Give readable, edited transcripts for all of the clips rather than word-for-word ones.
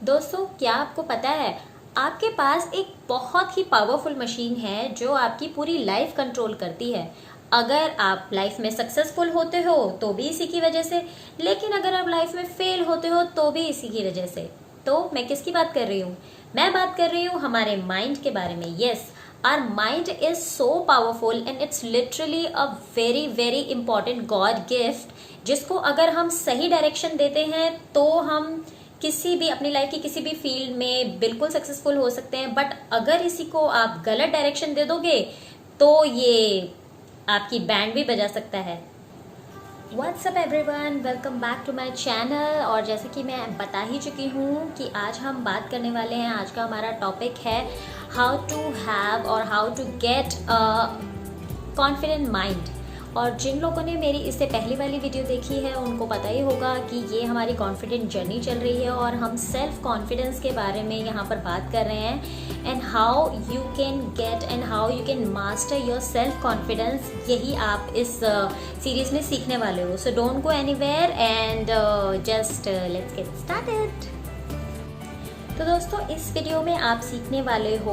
दोस्तों, क्या आपको पता है आपके पास एक बहुत ही पावरफुल मशीन है जो आपकी पूरी लाइफ कंट्रोल करती है। अगर आप लाइफ में सक्सेसफुल होते हो तो भी इसी की वजह से, लेकिन अगर आप लाइफ में फेल होते हो तो भी इसी की वजह से। तो मैं किसकी बात कर रही हूँ? मैं बात कर रही हूँ हमारे माइंड के बारे में। Yes, our mind is so powerful and it's literally a very very important God gift, जिसको अगर हम सही डायरेक्शन देते हैं तो हम किसी भी अपनी लाइफ की किसी भी फील्ड में बिल्कुल सक्सेसफुल हो सकते हैं। बट अगर इसी को आप गलत डायरेक्शन दे दोगे तो ये आपकी बैंड भी बजा सकता है। What's up everyone, welcome back to my channel. और जैसे कि मैं बता ही चुकी हूँ कि आज हम बात करने वाले हैं, आज का हमारा टॉपिक है हाउ टू हैव और how to get a confident mind. और जिन लोगों ने मेरी इससे पहली वाली वीडियो देखी है उनको पता ही होगा कि ये हमारी कॉन्फिडेंट जर्नी चल रही है और हम सेल्फ कॉन्फिडेंस के बारे में यहाँ पर बात कर रहे हैं and how you can get and how you can master your self confidence. यही आप इस सीरीज में सीखने वाले हो। So don't go anywhere and just let's get started. तो दोस्तों, इस वीडियो में आप सीखने वाले हो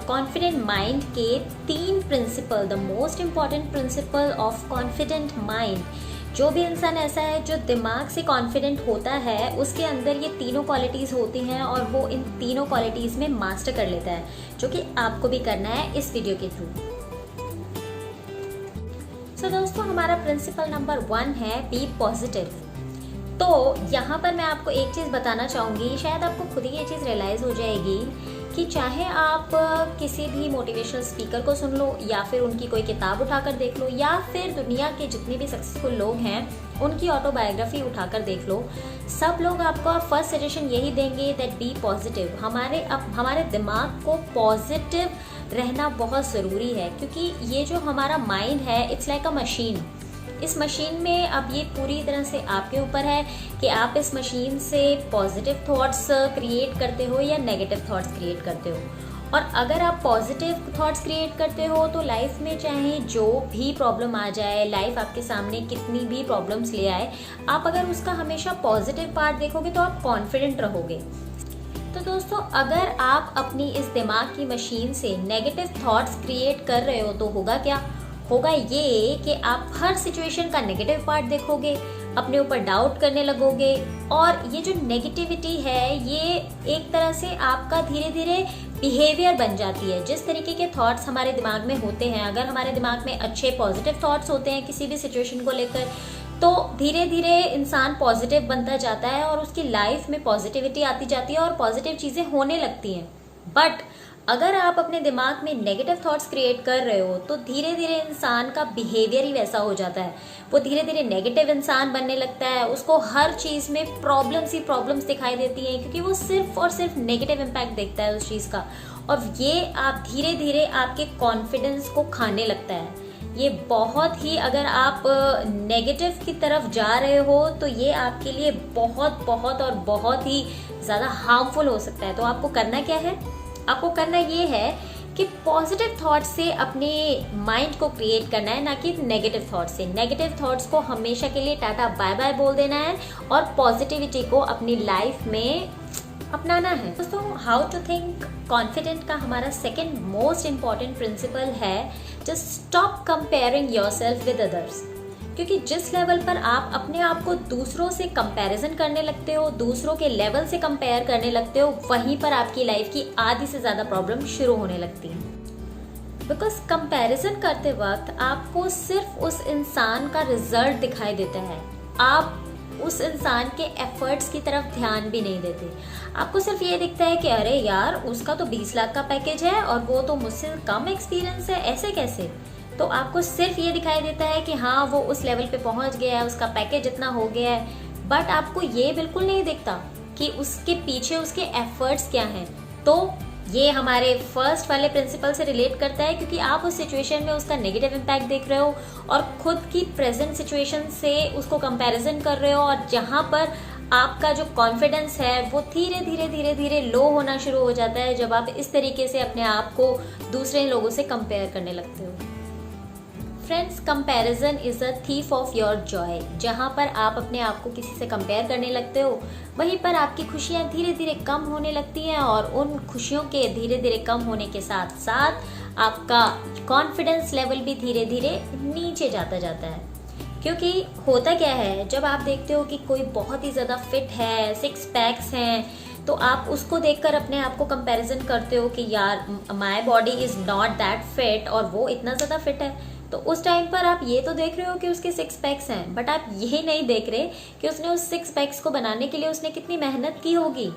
कॉन्फिडेंट माइंड के 3 principle, the most important principle of confident mind. जो भी इंसान ऐसा है जो दिमाग से कॉन्फिडेंट होता है उसके अंदर ये तीनों क्वालिटीज़ होती हैं और वो इन तीनों क्वालिटीज़ में मास्टर कर लेता है, जो कि आपको भी करना है इस वीडियो के थ्रू। सो दोस्तों, हमारा प्रिंसिपल नंबर 1 है बी पॉजिटिव। तो यहाँ पर मैं आपको एक चीज़ बताना चाहूँगी, शायद आपको खुद ही ये चीज़ रियलाइज़ हो जाएगी कि चाहे आप किसी भी मोटिवेशनल स्पीकर को सुन लो या फिर उनकी कोई किताब उठाकर देख लो या फिर दुनिया के जितने भी सक्सेसफुल लोग हैं उनकी ऑटोबायोग्राफी उठाकर देख लो, सब लोग आपको फर्स्ट सजेशन यही देंगे दैट बी पॉजिटिव। हमारे दिमाग को पॉजिटिव रहना बहुत ज़रूरी है, क्योंकि ये जो हमारा माइंड है इट्स लाइक अ मशीन। इस मशीन में अब ये पूरी तरह से आपके ऊपर है कि आप इस मशीन से पॉजिटिव थॉट्स क्रिएट करते हो या नेगेटिव थॉट्स क्रिएट करते हो। और अगर आप पॉजिटिव थॉट्स क्रिएट करते हो तो लाइफ में चाहे जो भी प्रॉब्लम आ जाए, लाइफ आपके सामने कितनी भी प्रॉब्लम्स ले आए, आप अगर उसका हमेशा पॉजिटिव पार्ट देखोगे तो आप कॉन्फिडेंट रहोगे। तो दोस्तों, अगर आप अपनी इस दिमाग की मशीन से नेगेटिव थॉट्स क्रिएट कर रहे हो तो होगा क्या? होगा ये कि आप हर सिचुएशन का नेगेटिव पार्ट देखोगे, अपने ऊपर डाउट करने लगोगे और ये जो नेगेटिविटी है ये एक तरह से आपका धीरे धीरे बिहेवियर बन जाती है। जिस तरीके के थॉट्स हमारे दिमाग में होते हैं, अगर हमारे दिमाग में अच्छे पॉजिटिव थॉट्स होते हैं किसी भी सिचुएशन को लेकर, तो धीरे धीरे इंसान पॉजिटिव बनता जाता है और उसकी लाइफ में पॉजिटिविटी आती जाती है और पॉजिटिव चीज़ें होने लगती हैं। बट अगर आप अपने दिमाग में नेगेटिव थॉट्स क्रिएट कर रहे हो तो धीरे धीरे इंसान का बिहेवियर ही वैसा हो जाता है। वो धीरे धीरे नेगेटिव इंसान बनने लगता है, उसको हर चीज़ में प्रॉब्लम्स ही प्रॉब्लम्स दिखाई देती हैं, क्योंकि वो सिर्फ और सिर्फ नेगेटिव इम्पैक्ट देखता है उस चीज़ का। और ये आप धीरे धीरे आपके कॉन्फिडेंस को खाने लगता है। ये बहुत ही, अगर आप नेगेटिव की तरफ जा रहे हो तो ये आपके लिए बहुत बहुत और बहुत ही ज़्यादा हार्मफुल हो सकता है। तो आपको करना क्या है? आपको करना ये है कि पॉजिटिव थॉट से अपने माइंड को क्रिएट करना है, ना कि नेगेटिव थॉट से। नेगेटिव थॉट्स को हमेशा के लिए टाटा बाय बाय बोल देना है और पॉजिटिविटी को अपनी लाइफ में अपनाना है। दोस्तों, हाउ टू थिंक कॉन्फिडेंट का हमारा सेकंड मोस्ट इम्पॉर्टेंट प्रिंसिपल है just stop comparing yourself with others. क्योंकि जिस लेवल पर आप अपने आप को दूसरों से कंपैरिजन करने लगते हो, दूसरों के लेवल से कंपेयर करने लगते हो, वहीं पर आपकी लाइफ की आधी से ज़्यादा प्रॉब्लम शुरू होने लगती है। बिकॉज कंपैरिजन करते वक्त आपको सिर्फ उस इंसान का रिजल्ट दिखाई देता है, आप उस इंसान के एफर्ट्स की तरफ ध्यान भी नहीं देते। आपको सिर्फ ये दिखता है कि अरे यार, उसका तो 20 लाख का पैकेज है और वो तो मुझसे कम एक्सपीरियंस है, ऐसे कैसे? तो आपको सिर्फ ये दिखाई देता है कि हाँ, वो उस लेवल पे पहुंच गया है, उसका पैकेज इतना हो गया है। बट आपको ये बिल्कुल नहीं दिखता कि उसके पीछे उसके एफर्ट्स क्या हैं। तो ये हमारे फर्स्ट वाले प्रिंसिपल से रिलेट करता है, क्योंकि आप उस सिचुएशन में उसका नेगेटिव इम्पैक्ट देख रहे हो और खुद की प्रेजेंट सिचुएशन से उसको कंपैरिजन कर रहे हो, और जहाँ पर आपका जो कॉन्फिडेंस है वो धीरे धीरे धीरे धीरे लो होना शुरू हो जाता है जब आप इस तरीके से अपने आप को दूसरे लोगों से कंपेयर करने लगते हो। Friends, comparison is a thief of your Joy. जहाँ पर आप अपने आप को किसी से कंपेयर करने लगते हो, वहीं पर आपकी खुशियाँ धीरे धीरे कम होने लगती हैं और उन खुशियों के धीरे धीरे कम होने के साथ साथ आपका कॉन्फिडेंस लेवल भी धीरे धीरे नीचे जाता जाता है। क्योंकि होता क्या है, जब आप देखते हो कि कोई बहुत ही ज़्यादा फिट है, 6 पैक्स हैं, तो आप उसको देखकर अपने आप को कंपैरिजन करते हो कि यार my body is not that fit और वो इतना ज़्यादा फिट है। तो उस टाइम पर आप ये तो देख रहे हो कि उसके 6 पैक्स हैं, बट आप ये नहीं देख रहे कि उसने उस 6 पैक्स को बनाने के लिए उसने कितनी मेहनत की होगी।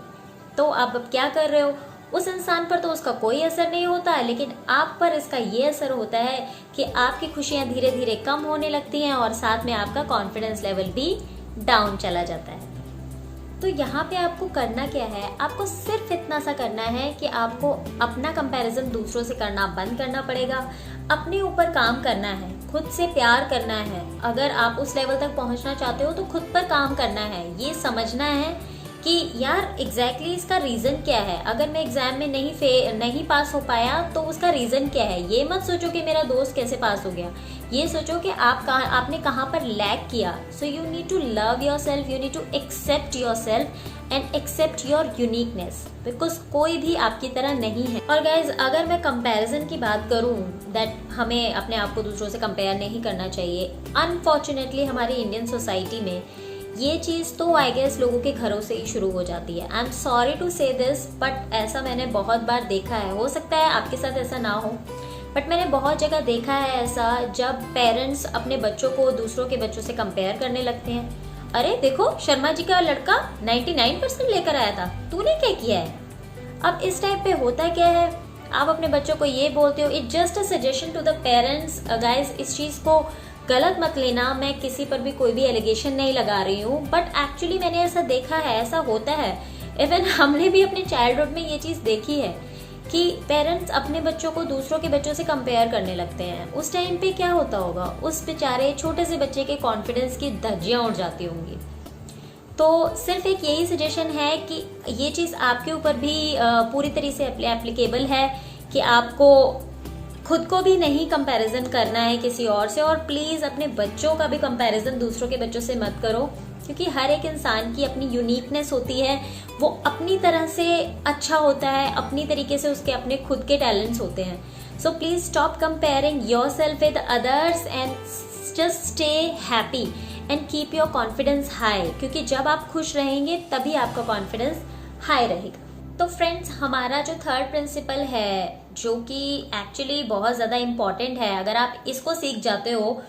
तो आप अब क्या कर रहे हो, उस इंसान पर तो उसका कोई असर नहीं होता है, लेकिन आप पर इसका ये असर होता है कि आपकी खुशियाँ धीरे धीरे कम होने लगती हैं और साथ में आपका कॉन्फिडेंस लेवल भी डाउन चला जाता है। तो यहाँ पे आपको करना क्या है, आपको सिर्फ इतना सा करना है कि आपको अपना कंपैरिजन दूसरों से करना बंद करना पड़ेगा, अपने ऊपर काम करना है, खुद से प्यार करना है। अगर आप उस लेवल तक पहुँचना चाहते हो तो खुद पर काम करना है, ये समझना है कि यार एग्जैक्टली इसका रीज़न क्या है। अगर मैं एग्जाम में नहीं पास हो पाया तो उसका रीज़न क्या है। ये मत सोचो कि मेरा दोस्त कैसे पास हो गया, ये सोचो कि आपने कहाँ पर लैग किया। So you need to love yourself, you need to accept yourself and accept your uniqueness, because कोई भी आपकी तरह नहीं है। और गाइज, अगर मैं कंपैरिजन की बात करूँ, दैट हमें अपने आप को दूसरों से कंपेयर नहीं करना चाहिए। अनफॉर्चुनेटली हमारी इंडियन सोसाइटी में ये चीज़ तो आई गेस लोगों के घरों से ही शुरू हो जाती है। आई एम सॉरी टू से दिस, बट ऐसा मैंने बहुत बार देखा है। हो सकता है आपके साथ ऐसा ना हो, बट मैंने बहुत जगह देखा है ऐसा, जब पेरेंट्स अपने बच्चों को दूसरों के बच्चों से कंपेयर करने लगते हैं। अरे देखो, शर्मा जी का लड़का 99% लेकर आया था, तूने क्या किया है। अब इस टाइप पे होता क्या है, आप अपने बच्चों को ये बोलते हो। It just a suggestion to the parents. Guys, इस चीज़ को गलत मत लेना, मैं किसी पर भी कोई भी एलिगेशन नहीं लगा रही हूँ, बट एक्चुअली मैंने ऐसा देखा है, ऐसा होता है। इवन हमने भी अपने चाइल्डहुड में ये चीज़ देखी है कि पेरेंट्स अपने बच्चों को दूसरों के बच्चों से कंपेयर करने लगते हैं। उस टाइम पे क्या होता होगा, उस बेचारे छोटे से बच्चे के कॉन्फिडेंस की धज्जियाँ उड़ जाती होंगी। तो सिर्फ एक यही सजेशन है कि ये चीज़ आपके ऊपर भी पूरी तरह से एप्लीकेबल है कि आपको खुद को भी नहीं कंपैरिजन करना है किसी और से, और प्लीज़ अपने बच्चों का भी कंपैरिजन दूसरों के बच्चों से मत करो, क्योंकि हर एक इंसान की अपनी यूनिकनेस होती है। वो अपनी तरह से अच्छा होता है, अपनी तरीके से उसके अपने खुद के टैलेंट्स होते हैं। So please stop comparing your self with others and just stay happy and keep your confidence high, क्योंकि जब आप खुश रहेंगे तभी आपका कॉन्फिडेंस हाई रहेगा। तो फ्रेंड्स, हमारा जो थर्ड प्रिंसिपल है, जो कि एक्चुअली बहुत ज़्यादा इम्पॉर्टेंट है, अगर आप इसको सीख जाते हो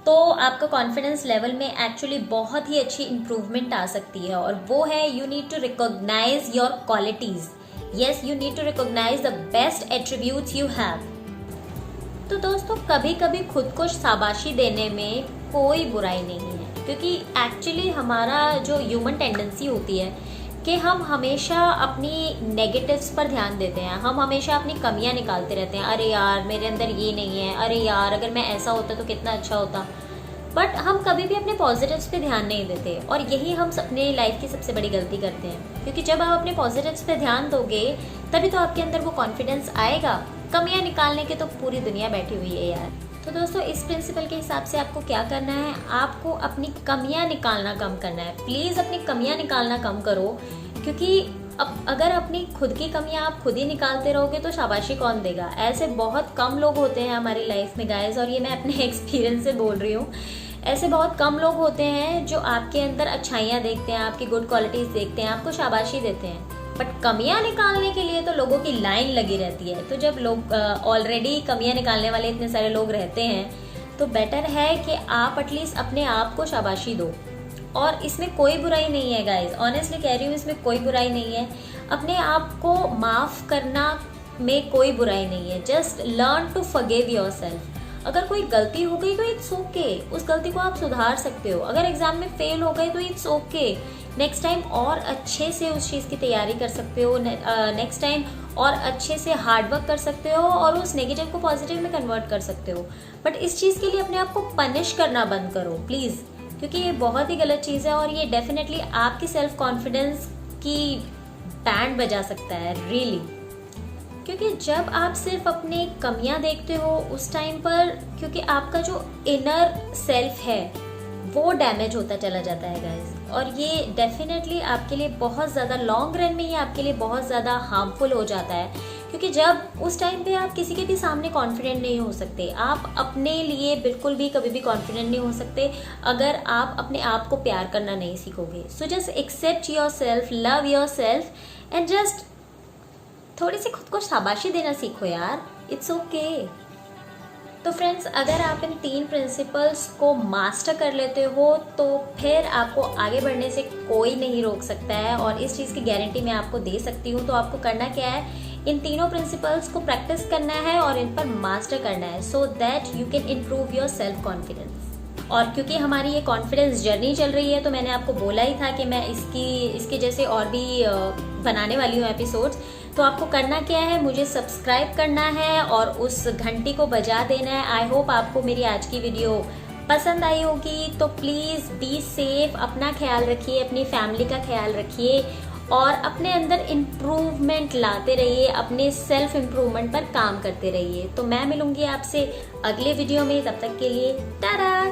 तो आपका कॉन्फिडेंस लेवल में एक्चुअली बहुत ही अच्छी इम्प्रूवमेंट आ सकती है, और वो है you need to recognise your qualities. Yes, you need to recognise the best attributes you have. तो दोस्तों, कभी कभी खुद को शाबाशी देने में कोई बुराई नहीं है, क्योंकि एक्चुअली हमारा जो ह्यूमन टेंडेंसी होती है कि हम हमेशा अपनी नेगेटिव्स पर ध्यान देते हैं, हम हमेशा अपनी कमियां निकालते रहते हैं। अरे यार, मेरे अंदर ये नहीं है, अरे यार अगर मैं ऐसा होता तो कितना अच्छा होता। बट हम कभी भी अपने पॉजिटिव्स पे ध्यान नहीं देते, और यही हम अपने लाइफ की सबसे बड़ी गलती करते हैं, क्योंकि जब आप अपने पॉजिटिव्स पे ध्यान दोगे तभी तो आपके अंदर वो कॉन्फिडेंस आएगा। कमियां निकालने की तो पूरी दुनिया बैठी हुई है यार। तो दोस्तों, इस प्रिंसिपल के हिसाब से आपको क्या करना है, आपको अपनी कमियां निकालना कम करना है। प्लीज़ अपनी कमियां निकालना कम करो, क्योंकि अब अगर अपनी खुद की कमियां आप खुद ही निकालते रहोगे तो शाबाशी कौन देगा। ऐसे बहुत कम लोग होते हैं हमारी लाइफ में गाइस, और ये मैं अपने एक्सपीरियंस से बोल रही हूँ। ऐसे बहुत कम लोग होते हैं जो आपके अंदर अच्छाइयाँ देखते हैं, आपकी गुड क्वालिटीज़ देखते हैं, आपको शाबाशी देते हैं। बट कमियां निकालने के लिए तो लोगों की लाइन लगी रहती है। तो जब लोग ऑलरेडी कमियां निकालने वाले इतने सारे लोग रहते हैं, तो बेटर है कि आप एटलीस्ट अपने आप को शाबाशी दो। और इसमें कोई बुराई नहीं है गाइज, ऑनेस्टली कह रही हूँ, इसमें कोई बुराई नहीं है। अपने आप को माफ़ करना में कोई बुराई नहीं है। Just learn to forgive yourself. अगर कोई गलती हो गई तो इट्स ओके, उस गलती को आप सुधार सकते हो। अगर एग्जाम में फेल हो गए तो इट्स ओके, नेक्स्ट टाइम और अच्छे से उस चीज़ की तैयारी कर सकते हो, नेक्स्ट टाइम और अच्छे से हार्डवर्क कर सकते हो और उस नेगेटिव को पॉजिटिव में कन्वर्ट कर सकते हो। बट इस चीज़ के लिए अपने आप को पनिश करना बंद करो प्लीज़, क्योंकि ये बहुत ही गलत चीज़ है और ये डेफिनेटली आपकी सेल्फ कॉन्फिडेंस की बैंड बजा सकता है रियली। क्योंकि जब आप सिर्फ अपने कमियां देखते हो उस टाइम पर, क्योंकि आपका जो इनर सेल्फ है वो डैमेज होता चला जाता है गाइस, और ये डेफिनेटली आपके लिए बहुत ज़्यादा लॉन्ग रन में ये आपके लिए बहुत ज़्यादा हार्मफुल हो जाता है। क्योंकि जब उस टाइम पे आप किसी के भी सामने कॉन्फिडेंट नहीं हो सकते, आप अपने लिए बिल्कुल भी कभी भी कॉन्फिडेंट नहीं हो सकते अगर आप अपने आप को प्यार करना नहीं सीखोगे। So just accept yourself, love yourself and just थोड़ी सी खुद को शाबाशी देना सीखो यार, इट्स ओके। तो फ्रेंड्स, अगर आप इन 3 प्रिंसिपल्स को मास्टर कर लेते हो तो फिर आपको आगे बढ़ने से कोई नहीं रोक सकता है, और इस चीज़ की गारंटी मैं आपको दे सकती हूँ। तो आपको करना क्या है, इन तीनों प्रिंसिपल्स को प्रैक्टिस करना है और इन पर मास्टर करना है, so that you can improve your self confidence. और क्योंकि हमारी ये कॉन्फिडेंस जर्नी चल रही है तो मैंने आपको बोला ही था कि मैं इसके जैसे और भी बनाने वाली हूँ एपिसोड्स। तो आपको करना क्या है, मुझे सब्सक्राइब करना है और उस घंटी को बजा देना है। आई होप आपको मेरी आज की वीडियो पसंद आई होगी। तो प्लीज़ बी सेफ, अपना ख्याल रखिए, अपनी फैमिली का ख्याल रखिए और अपने अंदर इम्प्रूवमेंट लाते रहिए, अपने सेल्फ इम्प्रूवमेंट पर काम करते रहिए। तो मैं मिलूंगी आपसे अगले वीडियो में, तब तक के लिए टाटा।